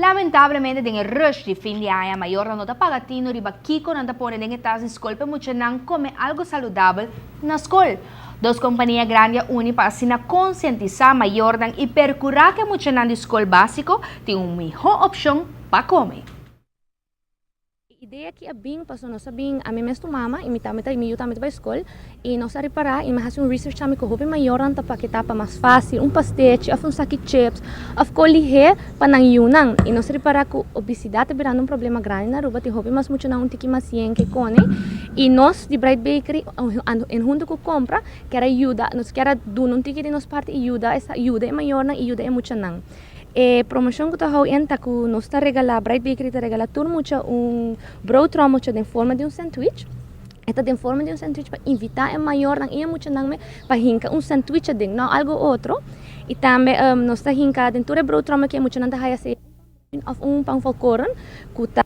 Lamentablemente, den rush de fin de año, mayor nota pagatino, riba kiko nanda pone den etas escola mucho nan come algo saludable na escola. Dos companhias grandes unem para assim conscientizar maior dan e percurar que mucho nan de escola básico tem uma melhor opção para comer. Ideia que a bing passou nossa bing a mim mesmo mama imitamos para escola e nós reparar e mais um research também que o hobby maior anta para que tapa mais fácil um pastete af um saco de chips af colher para não yunang e nós reparar que obesidade virando um problema grande na rua te hobby mas muito não um tiki mais que cone e nós de Bright Bakery em junto com compra que era ajuda nós quer do um tiki de nós parte ajuda essa ajuda é maior na ajuda é muito não promoção que eu enta que nós está regala Bright Bakery está regala tudo muito brood roll em forma de sandwich. Esta tem forma de sandwich para invitar a maior nang iya muito nang me para hinka sandwich ding não algo outro e também nós está hinka dentro do brood roll que muito nang da haya se of pang volkoren que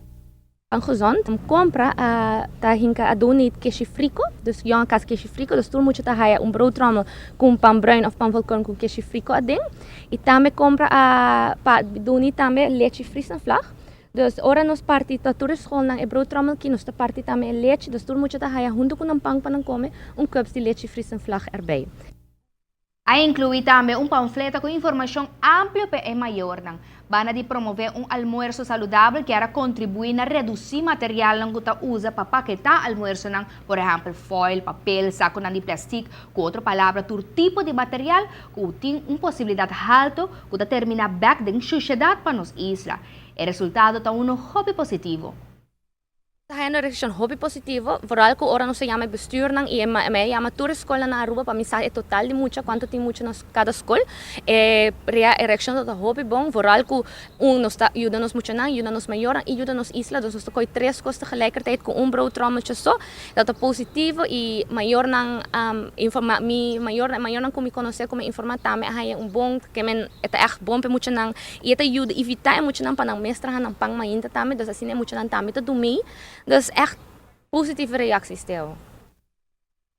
ang gezond compra ta hinka a donate queijo frico dus yang kas queijo frico dus tudo muito ta haya brood roll com pão bruin of pão volkoren com queijo frico ading e também compra pa donate também leite fris en vlag. Dus ora nos parte ta tour school nang brood rommel ki nos ta parte também leite dus tudo muito ta haya junto com pão para não comer cups de leite fris en vlag erbij. Aí inclui também panfleto com informação ampla para o maior. Bana de promover almoço saudável que era contribuir na reduzir material que usa para paquetar almoço, por exemplo, foil, papel, saco de plástico, com outra palavra, todo tipo de material que tem uma possibilidade alta que termina back de sociedade para nos isla. O resultado está hobby positivo. Sa na reaksyon hobby positivo, vooral ko ora no sa yama bestuur ng IMA, yama tour escola na Aruba pa mensaje total de mucha quanto tem mucho na cada escola. Reaksyon to hobby bom, vooral ko nos ta ajuda nos mucho nang, ajuda nos maior, ajuda nos isla, dus nos koi tres costa tegelijkertijd ko brood trommeltje so. Dat is positivo e maior nang maior nang ko mi conocer como informar tame hay bom que men eta echt bom pe mucho nang e eta ajuda evitar mucho nang panang mestrahan ng pang mainta tame, dus assim é mucho nang tame to dumi. Dus echt positieve reacties stel.